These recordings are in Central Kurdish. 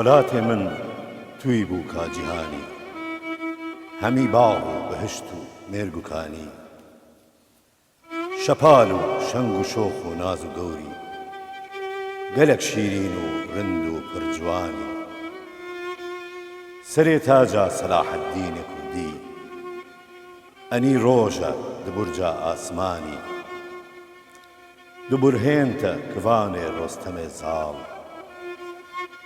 وڵاتێ من توی بوو کا جیهانی هەمی باڵ و بەهشت و مێرگ و کانی شەپال و شەنگ و شۆخ و ناز و گەوری گەلێک شیرین و ڕند و پڕجوانی سەرێ تاجە سەلاحەددینێ کوردی ئەنی ڕۆژە دبورجە ئاسمانی دوبورهێنتە کڤانێ ڕۆستەمێ زاڵ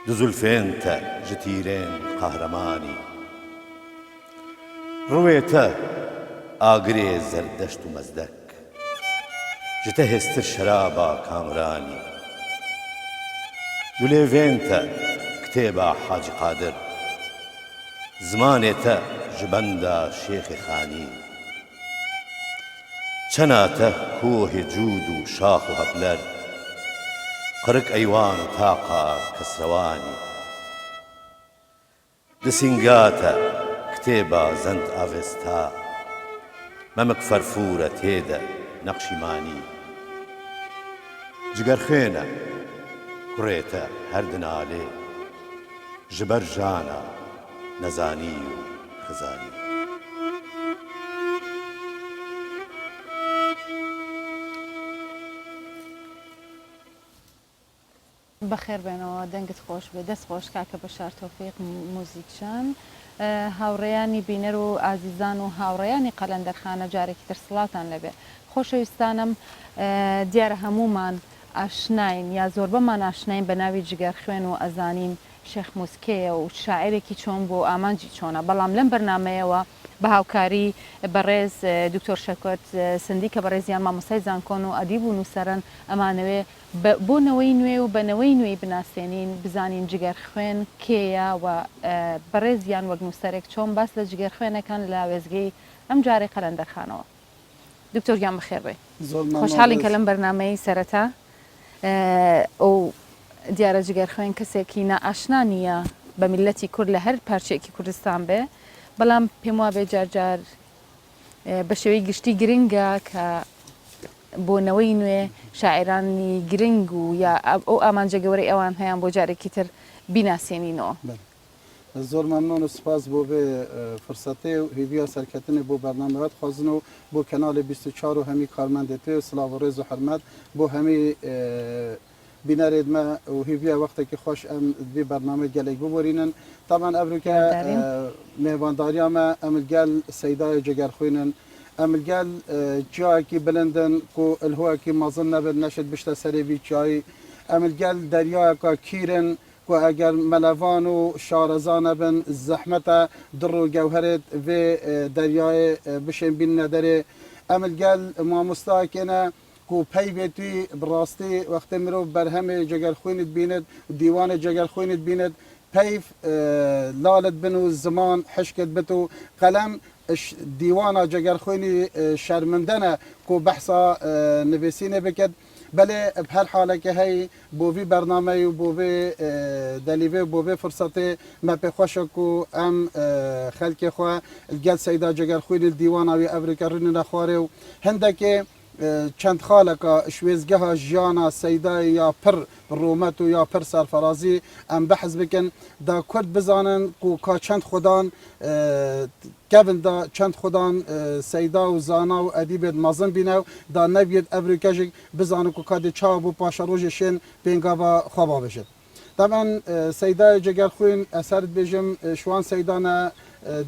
دوزولفێنتە ji تیرên قەهرەمانی ڕوێتە ئاگرێ زەردەشت و مەزدەک ji te hêstir şeraba kamranî dulêvên te kitêba Hacı Qadir zimanê te ji benda Şêxê Xanî çena te kohê cûd û şax û hevler qirик eywan û taqa kesrewanî di sînga te kitêba zend avêsta memek ferfûr e têde neqşîmanî cigerxêne kurê te her di nalê ji ber jana nezanî û xizanî بەخێر بێنەوە دەنگت خۆش بێ دەست خۆش کاکە بەشار تۆفیق موزیکشان هاوڕێیانی بینەر و ئازیزان و هاوڕێیانی قەلەندەرخانە جارێکی تر سڵاتان لەبێ خۆشەویستانم دیارە هەمومان ئاشناین یا زۆربەمان ئاشناین بە ناوی جگەر خوێن و ئەزانیم شێخ موسکەیە و شاعرێکی چۆن بۆ ئامانجی چۆنە بەڵام لەم بەرنمەیەوە بە هاوکاری بەڕێز دکتۆر شەکۆت سندی کە بەڕێزیان مامۆستای زانکۆن و ئەدیب و نووسەرن ئەمانەوێ بۆنەوەی نوێ و بەنەوەی نوێی بناسێنین بزانین جگەر خوێن کێیە و بەڕێزیان وەک نووسەرێک چۆن باس لە جگەر خوێنەکان لە وێزگەی ئەم جارێ قەلەندەرخانەوە دکتۆریان بەخێر بێ خۆشحاڵین کە لەم بەرنمەی سەرەتا ئەو دیارە جگەر خوێن کەسێکی نائاشنا نییە بە میلەتی کورد لە هەر پارچێکی کوردستان بێ بەڵام پێم وا بێ جارجار بە شێوەی گشتی گرنگە کە بۆنەوەی نوێ شاعرانی گرنگ و یا ئەو ئامانجە گەورەی ئەوان هەیان بۆ جارێکی تر بیناسیێنینەوە زۆر مەمنون و سپاس بۆ بێ فرسەتێ و هیویا سەرکەتنێ بۆ بەرنامەوەت خوازن و بۆ کەناڵی 24 و هەمی کارمەندێتێ و سلااو و ڕێز و حرمەت بۆ هەمی بینەرێدمە و هیویا وەختێکی خۆش ئەم دوێ بەرنامە گەلێک ببورینن طبعا ئەبروکە میێوانداریامە ئەملگەل سەیدای جگەرخوێنن ئەملگەل جیایەکی بلندن و الهوەکی مەزن نەبێت نەشت بشتە سەرێوی جایی ئەملگەل دەریایەکە کیرن و ئەگەر مەلەوان و شارەزانە بن زەحمەتە دڕ و گەوهرێت vê deryayê bişên bînne derê ئەملگەل مامۆستاکێنە ku peyvê bi rastî wextê mirov berhemê cegerxwînî bînit dîwanê cegerxwînî bînit peyv lalet bin û ziman hişket bit û qelem dîwana cegerxwînî şerminde ne ku behsa nivîsînê biket belê bi her haleke heyî bo vî bernameyê û bo vê delîvê bo vê firsetê me pê xweş e ku em xelkê xwe gel seyda cegerxwînî dîwana wî evrika rûnîne xwarê û hindekê چند خالکا شویزگاه جیانا سیدای یا پر رومت و یا پر سرفرازی ام بحث بکن دا کرد بزانن که چند خودان کبن دا چند خودان سیدا و زانا و ادیب مازن بینه دا نبید افریکاجی بزانن که کادی چاب و پاشروجشین بینگاوا خوابا بشد طبعا سیدای جگرخوین اثر بجم شوان سیدانه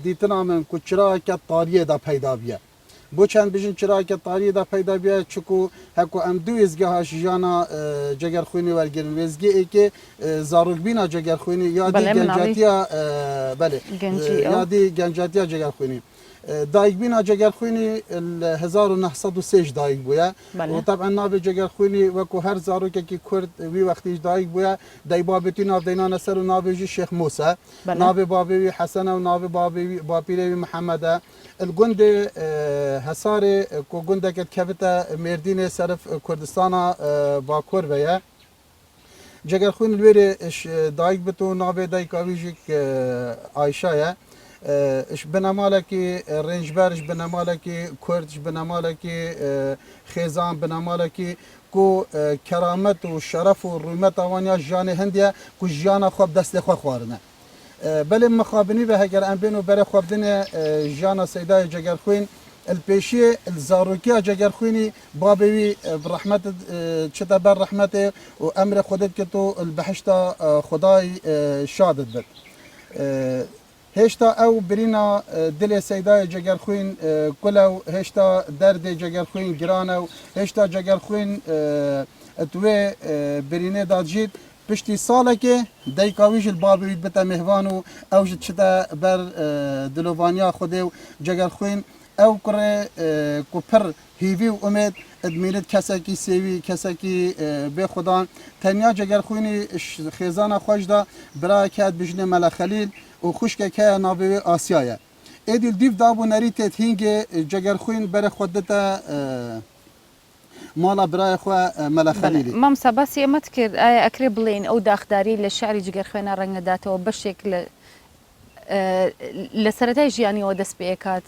دیتنا من که چرا که طاریه دا پیدا بیه بۆ چەند بژین چراکە تاریدا پەیدا بێ چکو هەکو ئەم دوو ێزگەها ژیانە جەگەرخوێنی وەرگرن وێزگەیەکێ زارۆکبینا جەگەرخوێنی یادی گەنجاتیە بەێ یادی گەنجاتیە جەگەرخوێنی دایکبینا جەگەرخوێنی 1930 دایک بووە طبعا ناوێ جەگەرخوێنی وەکو هەر زارۆکێکی کورد وی وەختیش دایک بووە دایبابەتی ناودەینانە سەر و ناوێژی شێخ موسە ناوێ بابێوی حەسەنە و ناوێ باپیرێوی محەممەدە الگوند هەسارێ کو گوندەکەت کەوتە مێردینێ سەرف کوردستانە باکۆر بەیە جەگەرخوێن لێرێ دایک بت و ناوێ دایکاویژێک ئایشایە اش بنمالکی رنجبرش بنمالکی کردش بنمالکی خیزان بنمالکی کو کرامت و شرف و رومت آوانیا جان هندیا کو جانا خواب دست خو خوارنه بل مخابنی و هگر ام بینو بر خوابدن جانا سیدای جگرخوین البيشي الزاروكيا جگرخويني بابوي برحمت چتا بر رحمته وامر خودت كتو البحشتا خداي شادت بد هشتا او برينا دل سيداي جگرخوين كلو هشتا درد جگرخوين گرانو هشتا جگرخوين اتوي برينه دادجيت پشتی ساله که دیکاویش البابوید بتا مهوانو او چتا بر دلوانیا خوده جگرخوین او کره کوپر هیوی و امید ادمینت کسکی سیوی کسکی به خدا تنیا جگر خوینی خیزان خوش دا برای کات بجنه ملا خلیل و خوشک که نابوی آسیایه ایدیل دیو دابو نریت هینگ جگر خوین بر خودتا مالا برای خو ملا خلیلی مام سباسی امت کرد اکری بلین او داخداری لشعری جگر خوینا رنگ داته و بشکل لسرتای جیانی و دست بیکات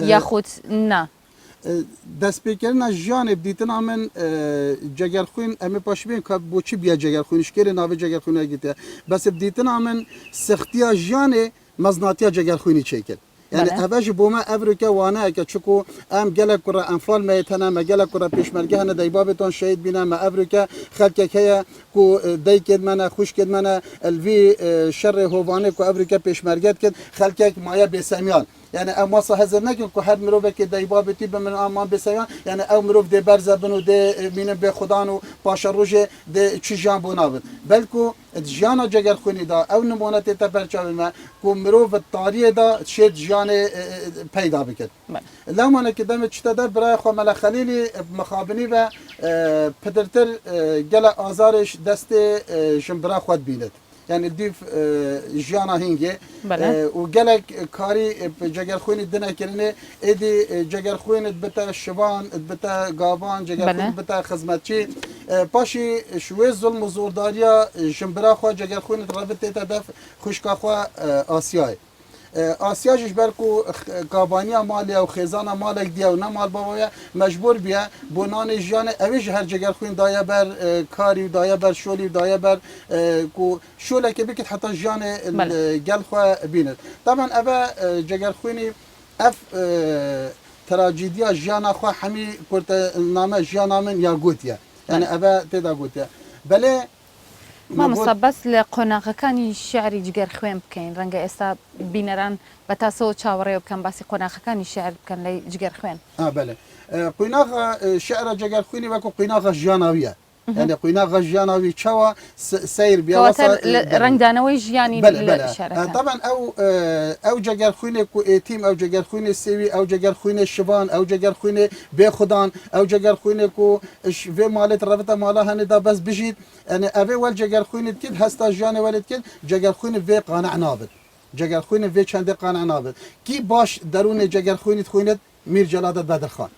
یاخود نه دست پیکرنا جانب دیتنا من جگرخوین امی پاشبین که بوچی بیا جگرخوینش کره ناوی جگرخوینه گیته بس دیتنا من سختیا جان مزناتیا جگرخوینی چیکل يعني أباش بوما أفريقيا وانا كتشكو أم جل كرة أنفال ميتنا ما جل كرة بيشمرجها أنا دايبابتون شهيد بنا ما أفريقيا خلك هي كو داي كد منا خوش كد منا الفي شر هوفاني كو أفريقيا بيشمرجت كد خلك مايا بسميان يعني أم وصل هذا نكون كهر مروف كدايبابتي بمن أمان بسميان يعني أو مروف ده برزة بنو ده مين بخدانو باشروجه ده تشجان بنابد بلكو جانا جگر خونی دا او نمونت تبرچاو ما کو مروف التاریه دا شد جان پیدا بکد لما نکدم چتدر برای خو مل خلیلی مخابنی و پدرتر گل آزارش دست شمبرا خود بیند يعني ديف جانا هنگه و گلک کاری جگر خوین دنه کرنه ایدی جگر خوین بتا شبان بتا گابان جگر خوین بتا خدمتچی پاشی شوی ظلم و زورداریا شمبرا خو جگر خوین رابطه تدف خوشکا خو آسیای آسیا جش برکو گابانیا مالی او خزانه مالک دیا و نمال بابایا مجبور بیا بنان جان اویش هر جگر خوین دایا بر کاری و دایا بر شولی و دایا بر کو شوله که بکت حتی جان گل خو بیند طبعا اوه جگر خوینی اف تراجیدیا جانا خو همی کرت نامه جانا من یا گوتیا يعني اوه تدا گوتیا بله ما مصبس لقناغەکانی شعری جگەر خوێن بکەین ڕەنگە ئێستا بینەران بە تاسەوە چاوەڕێ بکەن باسی قۆناغەکانی شعر بکەن لە جگەر خوێن بەێ قویناغ شعرە جگەر خوێنی وەکو قویناغە ژیاناویە يعني قویناغە ژیاناوی چاوە سیر بیا ڕنگدانەوەی ژیانی طبعا او جگەر خوێنێک و ئێتیم او جگەر خوێنێ سێوی او جگەر خوێنێ شبان او جگەر خوێنێ بێخودان او جگەر خوێنێک و vê malê revita mala henê da bez bijît yani evê wel cegerxwînê dikir hesta jiyanê welê dikir cegerxwînê vê qaneع nabin cegerxwînê vê çendê qaneع nabin kî baş derûnê cegerxwînî dixwînit Mir Celadet Bedirxan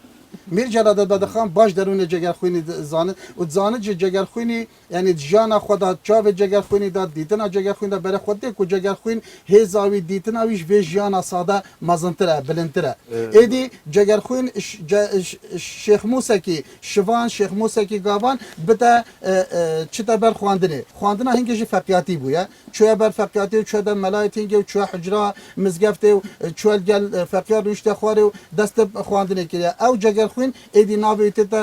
Mir Celadet Bedirxan baş derûnê cegerxwînî zanit û zanit ji cegerxwînî yani jiyana xwe da çavê cegerxwînî da dîtina cegerxwîn da bere xwe tê ku cegerxwîn hêza wî dîtina wî ji vê jiyana sade mezintir e bilindtir e êdî cegerxwîn Şêx Musekî şivan Şêx Musekî gavan bite çite ber xwandinê xwandina hingê jî feqiyatî bûye çûye ber feqiyatî çûye der melayet hingê û çûye hicra mizgeftê û çûye gel feqiyat rûştê xwarê û dest xwandinê kiriye ew cegerxwîn êdî navê tê te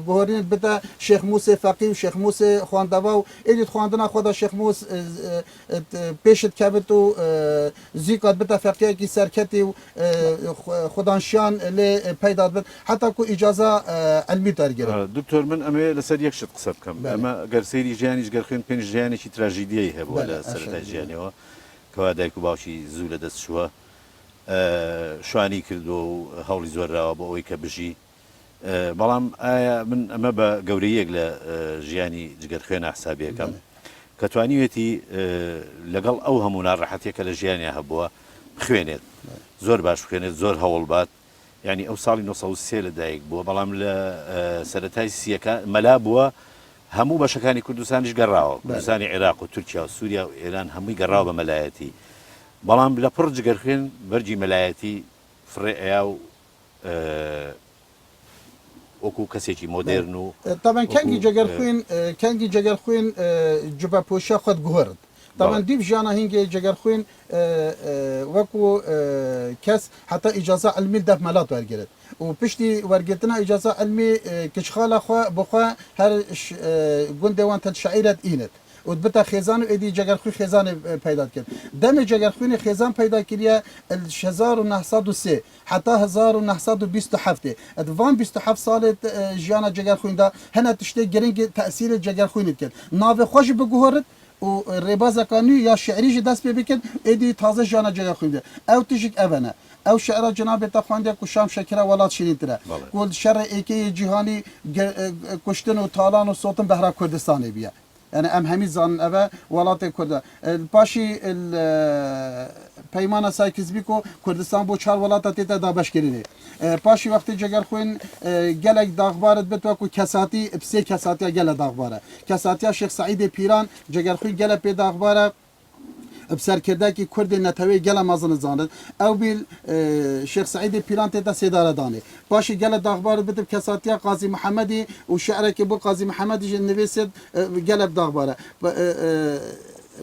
guherîn bite Şêx Musê feqî û Şêx Musê xwandeva û êdî xwandina xwe da Şêx Mus pêşit kevit û zîkat bite feqiyekî serketî û xwedanşiyan lê peyda dibin heta ku îcaza elmî dergirin دکتۆر من ئەمێ لەسەر یەک شت قسە بکەم ئەمە گەر سەیری ژیانی جگەر خوێن پێنج ژیانێکی تراژیدیایی هەبووە لە سەرەتای ژیانەوە کەوا دایک و باوکی زوو لە دەست چووە شوانی کردو و هەوڵی زۆرراوە بۆ ئەوەی کە بژی بەڵام ئایا من ئەمە بە گەورەیەک لە ژیانی جگەر خوێنە حسابیەکەم کە توانیوێتی لەگەڵ ئەو هەموو ناڕەحەتیەکە لە ژیانیا هەبووە بخوێنێت زۆر باش بخوێنێت زۆر هەوڵ بات يعني ئەو ساڵی 1930 لەدایک بووە بەڵام لە سەرەتای سیەکە مەلا بووە هەموو بەشەکانی کوردستانیش گەڕاوە کوردستانی عێراق و تورکیا و سووریا و ئێران هەمووی گەڕاوە بە مەلایەتی بەڵام لە پڕ جگەرخوێن بەرجی مەلایەتی فڕێ و وەکو کەسێکی مۆدرن و طبعا کنگی جگر خوین جبه پوشا خود گهرد طبعا دیو جانا هنگی جگر خوین وکو کس حتی اجازه علمی دف ملات ورگرد و پشتی ورگرتنا اجازه علمی کشخالا خوا بخوا هر گنده وان تل شعیرت اینت و بتا خزان و ادی جگرخوی خزان پیدا کرد دم جگرخوی خزان پیدا کردیه 1903 حتی 1927 ادوان 27 سال جیانا جگرخوی دا هنه تشتی گرنگ تأثیر جگرخوی کرد ناو خوش بگوهرد و رباز کانی یا شعری دست بکن ادی تازه جانا جگرخوی ده او تجیک اوانه او شعر جناب تخواندی کو شام شکر ولات شیرین تره کو شر ایکی جهانی کشتن و تالان و صوتن بهرا کردستانی بیه يعني ام همي زان اوا ولات كرد باشي پیمان سایکز بیکو کردستان بو چهار ولات تیتا دابش کرینه باشي وقتی جگر خوین گلک داغبارت بتو کو کساتی بسه کساتی گل داغباره کساتی شیخ سعید پیران جگر خوین گل پی داغباره بسر کرده که کرد نتوی گل مازن زاند او بیل شیخ سعید پیران تیتا سیداره دانه باشی گل داغبار بتب کساتیا قاضی محمدی و شعره که بو قاضی محمدی جن نویسد گل داغباره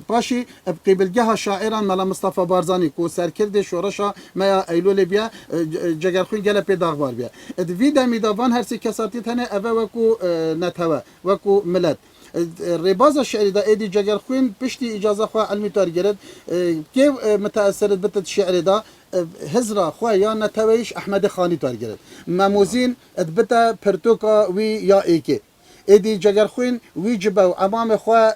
باشی قبلگه شاعران ملا مصطفى بارزانی کو سرکرد شورشا ما ایلول بیا جگرخوی گل پی داغبار بیا وی دمی داوان هر سی کساتی تنه اوه وکو نتوه وکو ملت رباز شعری دا ایدی جگر خوین پشتی اجازه خواه علمی تار گرد که متأثرت بتت شعری دا هزرا خواه یا نتویش احمد خانی تار گرد مموزین ادبتا پرتوکا وی یا ایکی ایدی جگر خوین وی جبا و امام خواه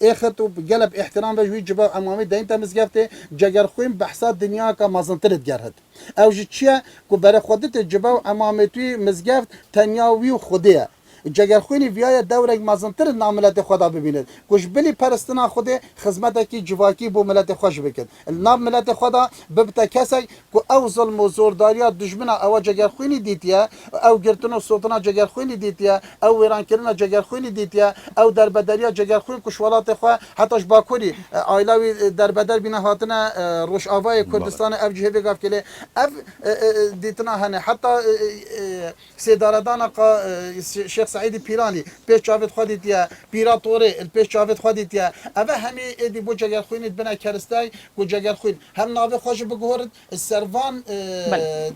ایخت و گلب احترام بش وی جبا و امامی دا اینتا مزگفته جگر خوین بحثات دنیا کا مازنترت گرد او جی چیه که برای خودت جبا و امامی توی مزگفت تنیا وی و خوده جگرخوینی ویای دورک مازنتر ناملت خدا ببیند کش بلی پرستنا خوده خدمت کی جواکی بو ملت خوش بکد نام ملت خدا ببتا کسی که او ظلم و زورداریا دشمنا او جگرخوینی دیتیا او گرتن و سلطنا جگرخوینی دیتیا او ویران کردن جگرخوینی دیتیا او دربدریا جگرخوین کش ولات خو حتیش باکوری آیلاوی دربدر بنا هاتنا روش آوای کردستان اف جهوی گاف کله اف دیتنا هنه حتی سیداردان شیخ سعید پیرانی پیش جاوید خودی تیا پیرا توره پیش جاوید خودی تیا اوه همی ادی بو جگر خوینید بنا کرستای بو جگر خوین هم ناو خوش بگورد سروان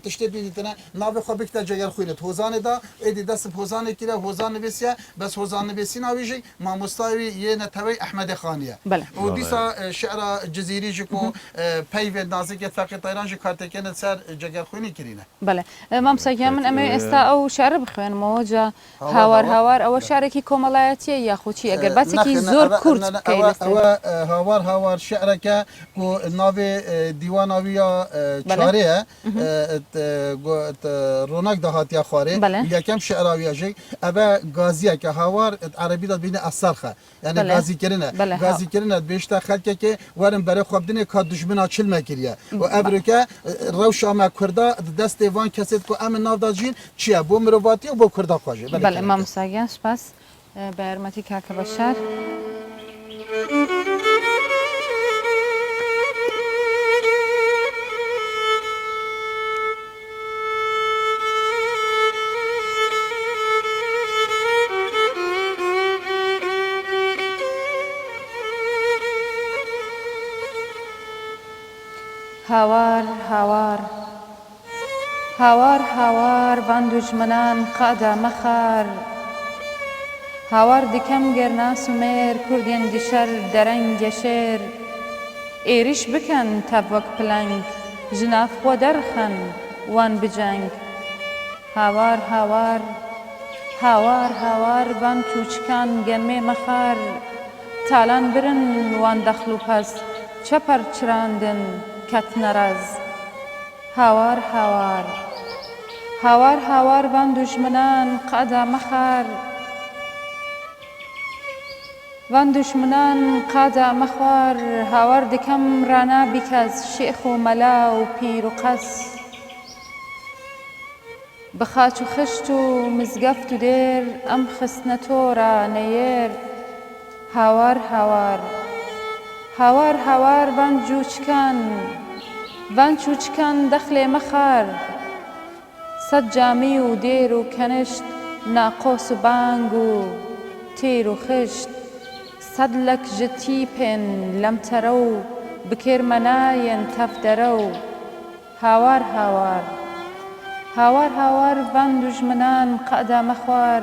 تشتی دیدنه ناو خو بکتا جگر خوینید حوزان دا ادی دست حوزان کیره حوزان نویسیا بس حوزان نویسی ناویجی ما مستوی یه نتوی احمد خانیه و دیسا شعر جزیری جکو پیو نازک فقط طیران ج کارتکن سر جگر خوینی کرینه بله مام ساکن من امی استا او شعر بخوین موجه هاوار او شعرکی کمالایتی یا خوچی اگر بس کی زور کرد او هاوار شعرک کو ناوی دیواناویا چاره رونق دهاتیا خواره یکم شعراویا جی ابا غازیه که هاوار عربی داد بین اثرخه یعنی غازی کرنه غازی کرنه بیشتر خلک که ورن برای خوابدن کا دشمنا چل مکریه و ابرکه روشا ما کردا دست وان کسید کو ام ناو داجین چیه بو مرواتی و بو کردا خواجه بله مام ساگن سپاس به حرمتی کاکا بشار هاوار هاوار هاوار هاوار بان دجمنان قادا مخار هاوار دکم گرنا سمیر کردین دیشر درنگ شیر ایریش بکن تبوک پلنگ جناف و درخن وان بجنگ هاوار هاوار هاوار هاوار بان چوچکان گنمه مخار تالان برن وان دخلو پس چپر چراندن کت نرز هاوار هاوار هاوار هاوار بان دشمنان قادا مخار وان دشمنان قادا مخوار هاوار دکم رانا بیکز شیخ و ملا و پیر و قس بخاچ و خشت و مزگفت و دیر ام خسنتو را نیر هاوار هاوار هاوار هاوار بان جوچکان دەخلێ مەخار سەد جامی و دێر و کەنشت ناقۆس و بانگ و تێر و خشت سەد لەک ژە تیپێن لەم تەرە و بکێرمەنایەن تەف دەرە و هاوار هاوار هاوار هاوار بان دوژمنان قەدا مەخوار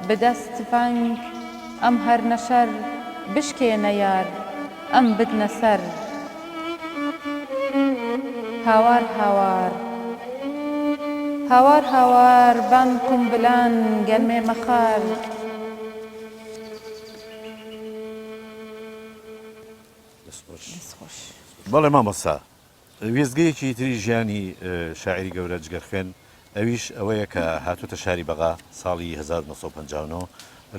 بدەست تفەنگ ئەم هەر نەشەر بشکێنە یار ئەم بدنە سەر هاوار هاوار هاوار هاوار بان قومبلان گەرمێ مەخار دەستخۆش بەڵێ مامۆستا وێزگەیەکی تری ژیانی شاعری گەورە جگەرخوێن ئەویش ئەوەیە کە هاتوتە شاری بەغا ساڵی 1950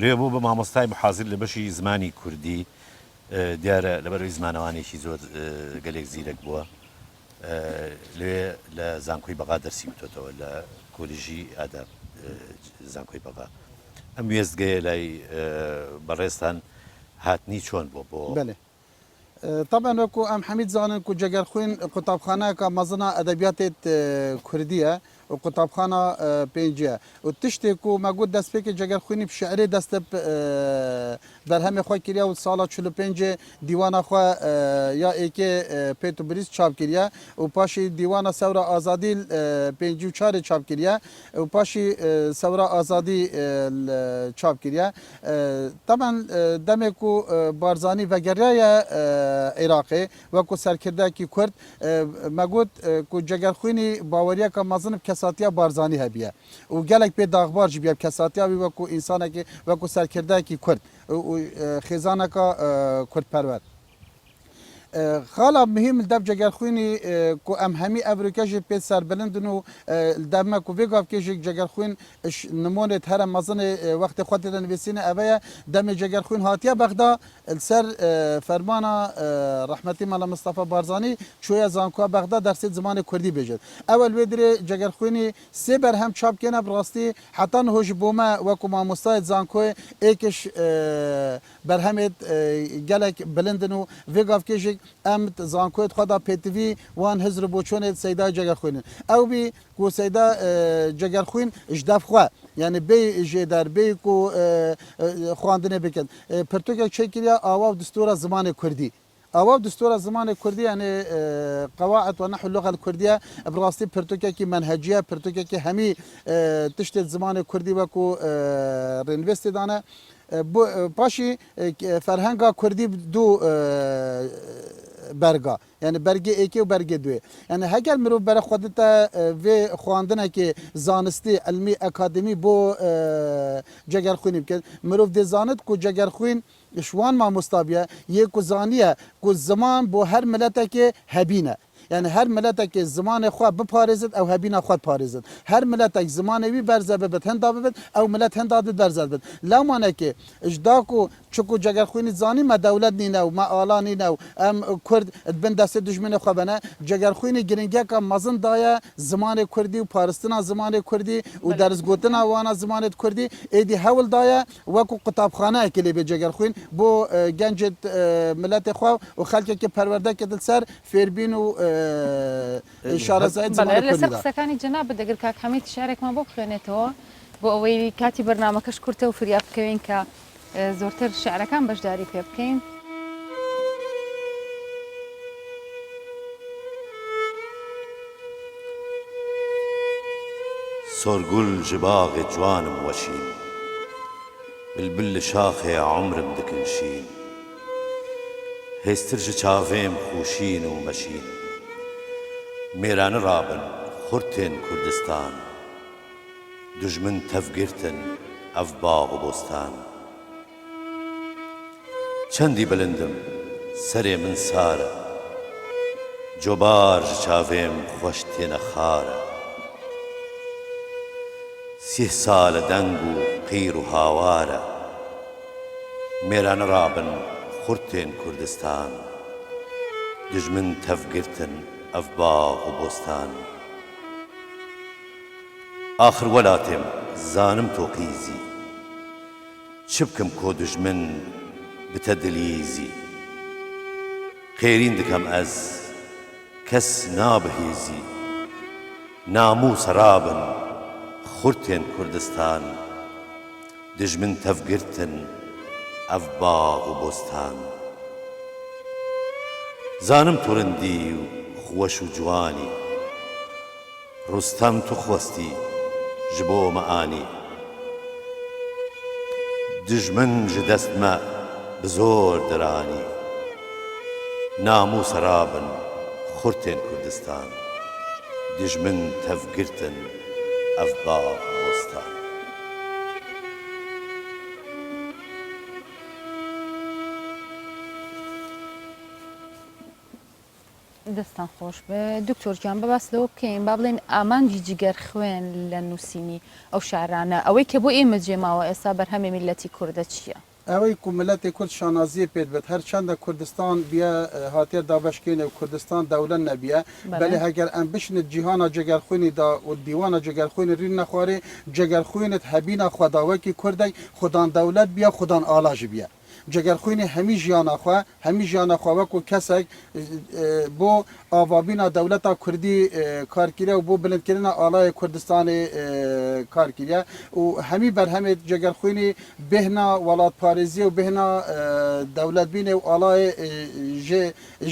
لێ بوو بە مامۆستای محازر لە بەشی زمانی کوردی دیارە لەبەرەوەی زمانەوانێکی زۆر گەلێک زیرەک بووە لێ لە زانکۆی بەغا دەرسی بتۆتەوە لە کۆلیژی ئاداب زانکۆی بەغا ئەم وێزگەیە لای بەڕێستان هاتنی چۆن بۆ بله طبعا وەکو ئەم حەمید زانن و جەگەرخوێن قوتابخانەیەکە مەزنە ئەدەبیاتێت کوردیە و قوتابخانە پێنجە و تشتێک و مەگوت دەستپێکی جەگەرخوێنی شعرێ دەستە بەرهەمێ خۆی کردیا و ساڵە 45 دیوانە خۆ یا ئێکێ پێت و بریز چاپ کردیا و پاشی دیوانە سەورە ئازادی 54 چاپ کردیا و پاشی سەورە ئازادی چاپ کردیا طبعا دەمێک و بارزانی vەگەریایە عێراقی وەکو سەرکردەیەکی کورد مەگوت و جەگەرخوێنی باوەریەکە مەزنم کەساتیا بارزانی هەبیە و gelek pê daxbar jî bî kesatiya wî wekû însanekê wekû serkirdeyekî Kurd û xêzaneka Kurdperwer. Xala mihîm li dev cegerxwînî ku em hemî evrûke jî pê serbilindin û deme ku vê gavkê jî cegerxwîn nimonê here mezinê wextê xwe tê de nivîsîne ev ye demê cegerxwîn hatiye bexda li ser fermana rehmetî Mela Mustafa Barzanî çûye zankoya bexda dersê zimanê Kurdî bêjin. Ewel wê dirê cegerxwînî sê berhem çap kêne bi rastî heta niho ji bo me wekû mamostayê zankoyê êkiş berhemê gelek bilindin û vê gavkê jî em zankoyê xwe da pêtivî wan hizr û boçonê Seyda Cegerxwînin. Ew bî ku Seyda Cegerxwîn ji dev xwe yani bê jêder bê ku xwandinê bikin pirtûkek çêkiriya ava distûra zimanê Kurdî. Ava distûra zimanê Kurdî yani qewaid ve nehû luga Kurdiye bi rastî pirtûkekî menheciye pirtûkekî hemî tiştê zimanê Kurdî wekû rênivîstê dane paşî ferhenga Kurdî du berga yani bergê êkê û bergê duê yani heger mirov bere xwe dite vê xwandinekê zanistî elmî akademî bo cegerxwînî bike mirov dê zanit ku cegerxwîn ji wan mamosta biye yê ku zaniye ku ziman bo her miletekê hebîne yani her miletekê zimanê xwe biparêzin ew hebîna xwe parêzin her miletek zimanê wî berze bibit hinda bibit ew milet hinda did berze bibit lamanekê ji da ku çiku cegerxwînî zanî me dewlet nîne û me ala nîne û em Kurd dibin destê dijminê xwe bene cegerxwînî giringeka mezin daye zimanê Kurdî û parîstina zimanê Kurdî û derzgotina wana zimanê Kurdî êdî hewl daye wekû qutabxaneyekê lê bê cegerxwîn bo gencê miletê xwe û xelkekê perwerdeke dil ser fêrbîn û شارەزای بەڵێ لەسەر قسەکانی جەناب دەگەر کاک حەمید شعرێکمان بۆ بخوێنێتەوە بۆ ئەوەی کاتی بەرنامەکەش کورتە و فریاد بکەوین کە زۆرتر شعرەکان بەشداری پێ بکەین سۆرگول ji باغê ciwanim weşîn bilbil li şaxê umrim dikin şîn hêstir ji çavêm xûşîn û meşîn mêranî rabin xurtên Kurdistan dijmin tevgirtin ev baغ û bostan çendî bilindim serê min sar e cobar ji çavêm xweş têne xar e sih sal e deng û qîr û hawar e mêranî rabin xurtên Kurdistan dijmin tevgirtin ev baغ û bostan axir welatêm zanim toqîzî çi bikim ku dijmin bite dilîzî خێرین دکەم ئەس کەس نابهێزی ناموو سەرابن خورتێن کوردستان دژمن تەفگرتن ئەف باغ و بۆستان زانم توڕندی و خۆش و جوانی ڕوستەم تو خۆستی ji bo me anî dijmin ji dest me bi zor diranî namû serabin xurtên Kurdistan dijmin tevgirtin ev bav bostan دەستان خۆش بێ دکتۆرجان بە باس لەوە بکەین با بڵێن ئامانجی جگەر خوێن لە نووسینی ئەو شارانە ئەوەی کە بۆ ئێمە جێماوە ئێستا بەرهەمێ میلەتی کوردە چییە؟ ئەوەی کو ملەتی کورد شانازیە پێت بێت هەرچەندە کوردستان بیا هاتێ دابەشکێنێ و کوردستان دەولەت نەبیە بەلێ هەگەر ئەم بشنت جیهانە جگەرخوێنی دا و دیوانە جگەرخوێنی ڕین نەخوارێ جگەرخوێنت هەبینە خوداوەکی کوردەی خودان دەولەت بیا خودان ئالاژ بیا جگەرخوێنی هەمی ژیانەخوا هەمی ژیانەخوا وەکو کەسێک بۆ ئاوابینا دەولەتا کوردی کارکردە و بۆ بلندکردنا ئالای کوردستانی کارکردە و هەمی بەرهەمێت جگەرخوێنی بهنا وڵاتپارێزی و بهنا دەولەتبینێ و ئالای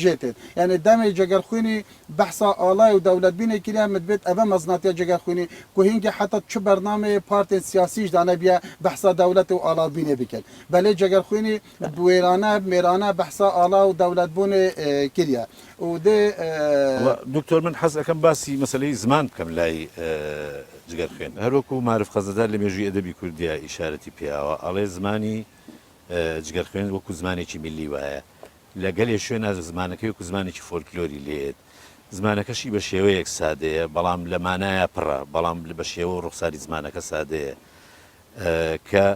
ژێتێت یعنی دەمێ جگەرخوێنی بەحسا ئالای و دەولەتبینێ کردە مدبێت ئەvە مەزناتیە جگەرخوێنی کوهینگە حتا چ بەرنامێ پارتێن سیاسیش دانەبیە بەحسا دەولەت و ئالابینێ بکرد بەلێ جگەرخوێنی بوێرانە مێرانە بەحسا ئالا و دەولەتبوونێ کردە و دێ دکتۆر من حەز ئەەکەم باسی مەسلەی زمان بکەم لای جگەر خوێن هەروەکو معرف خەزەدار لە مێژووی ئەدەبی کوردیا ئیشارەتی پێیاوە ئەڵێ زمانی جگەر خوێن وەکو زمانێکی میلی وایە لەگەلێ شوێنە زمانەکەی وەکو زمانێکی فۆلکلۆری لێت زمانەکەشی بە شێوەیەک سادەیە بەڵام لە مانایە پڕە بەڵام بە شێوە ڕوخساری زمانەکە سادەیە کە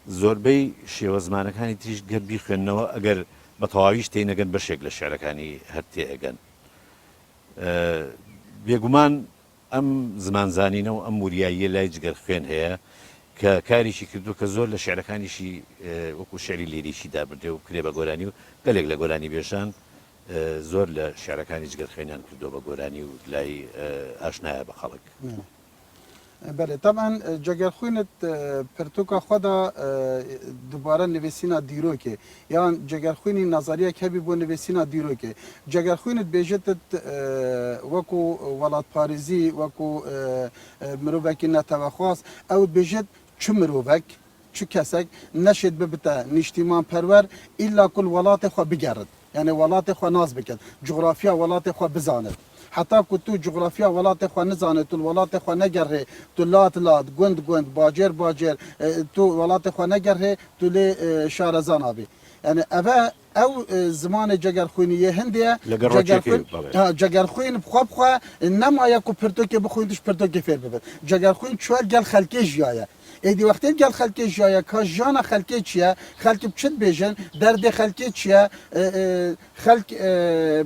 زۆربەی شێوە زمانەکانی تریش گەر بیخوێننەوە ئەگەر بە تەواویش تێنەگەن بەشێک لە شێعرەکانی هەرتێ ئەگەن بێگومان ئەم زمانزانینە و ئەم وریاییە لای جگەر خوێن هەیە کە کاریشی کردو کە زۆر لە شێعرەکانیشی وەکو شێعری لێریشی دابردێ و کرێ بە گۆرانی و گەلێک لە گۆرانی بێژان زۆر لە شێعرەکانی جگەر خوێنیان کردو بە گۆرانی و لای ئاشنایە بە خەڵک بله طبعا جگرخوینت پرتوکا خدا دوباره نویسینا دیروکه یان جگرخوینی نظریه کبی بو نویسینا دیروکه جگرخوینت بیجت وکو ولات پاریزی وکو مروبکی نتوخواست او بیجت چه مروبک چه کسک نشد ببته نیشتیمان پرور الا کل ولات خو بگرد یعنی ولات خو ناز بکد جغرافیا ولات خو بزاند حتی که تو جغرافیا ولات خو نزانه تو ولات خو نگره تو لات لات گند گند باجر باجر تو ولات خو نگره تو لی شارزان آبی یعنی او زمان جگرخوینی هندیه جگرخوین بخواب خواه نما یکو پرتوکی بخویندش پرتوکی فیر ببید جگرخوین چوار گل خلکی جیایه ایدی وقتی گل خلکی جیایه که جان خلکی چیه خلکی بچت بیجن درد خلکی چیه خلک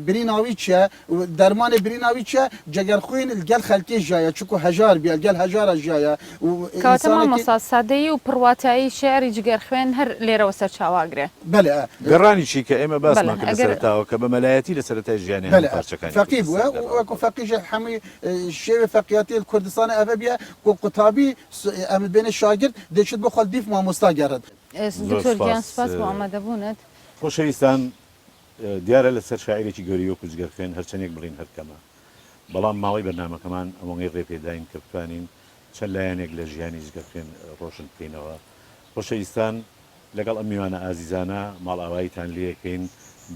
بریناوی چیه درمان بریناوی چیه جگرخوین گل خلکی جیایه چکو هجار بیا گل هجار جیایه کاتما مساسدی و پرواتایی شعری جگرخوین هر لیره و سرچاواگره بله گەڕانی چی کە ئێمە باسمان کرد لەسەرتاوە کە بە مەلایەتی لە سەرەتای ژیانی پارچەکانی فەقیه بووە وەکو فەقیژە هەمووی شێوێ فەقیاتی کوردستانی ئەvە بیا و قوتابی ئەمە بێنە شاگرد دەچێت بۆ خەڵدیف مامۆستا گەڕێت دکتۆرگیان سپاس بۆ ئامادەبوونت خۆشەویستان دیارە لەسەر شاعیرێکی گەوری وەکو جگەر خوێن هەرچەندێک بڵین هەرکەمە بەڵام ماوەی بەرنامەکەمان ئەوەی ڕێپێداین کە بتوانین چەند لایەنێک لە ژیانی جگەر خوێن ڕۆشن بکەینەوە خۆشەویستان لەگەڵ ئەم میوانە ئازیزانە ماڵئاواییتان لێکەین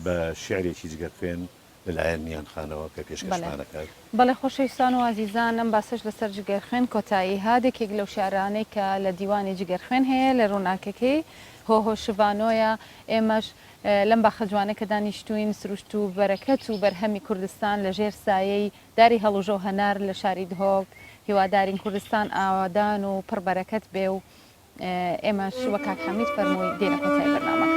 بە شعرێکی جگەر خوێن لەلایەن میانخانەوە کە پێشکەشمانەکات بەڵێ خۆشەویستان و ئازیزان ئەم باسەش لەسەر جگەر خوێن کۆتایی هادێکێک لەو شارانەی کە لە دیوانی جگەر خوێن هەیە لە ڕووناکەکەی هۆهۆ شڤانۆیە ئێمەش لەم باخە جوانەکە دانیشتوین سروشت و بەرەکەت و بەرهەمی کوردستان لە ژێر سایەی داری هەڵوژە و هەنار لە شاری دهۆک هیوادارین کوردستان ئاوادان و پڕبەرەکەت بێ و ئێمەش وە کاک حەمید فەرمووی دێنە کۆتایی بەرنامە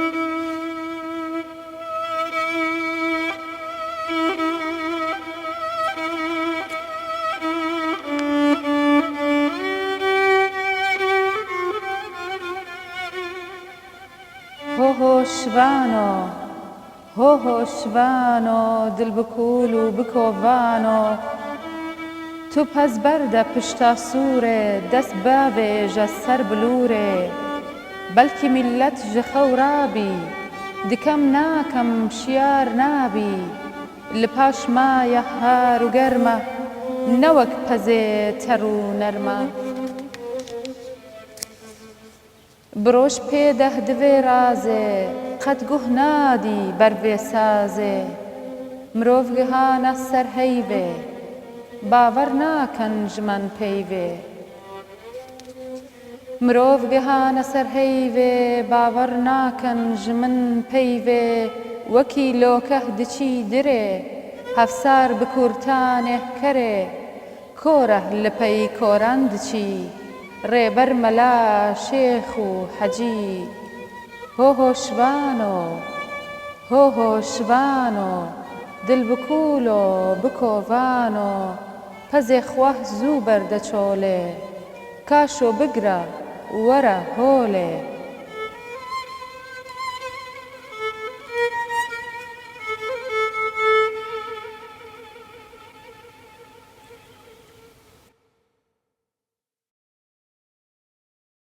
هۆهۆ شڤانۆ هۆهۆشوانۆ دل بکول و بکۆڤانۆ تو پەس بەردە پشتا سوورێ دەست بابێژە سەر بلوورێ بەلکی میلەت ژە خەورابی دکەم ناکەم شیار نابی لە پاش مایە هار و گەرمە نەوەک پەزێ تەڕ و نەرمە برۆش پێدەه divê razê qet guh nadî ber vê sazê mirov gihane ser heyvê bawer nakin ji min peyvê mirov gihane ser heyvê bawer nakin ji min peyvê wekî lokeh diçî dirê hevsar bi kûrtanê kerê koreh li pey koran diçî rêber mela şêx û hecî هۆهۆشوانۆ هۆهۆشوانۆ دل بکولۆ بکۆڤانۆ پەزێ خواه زوو بەردە چۆلێ کاشۆ بگرە وەرە هۆلێ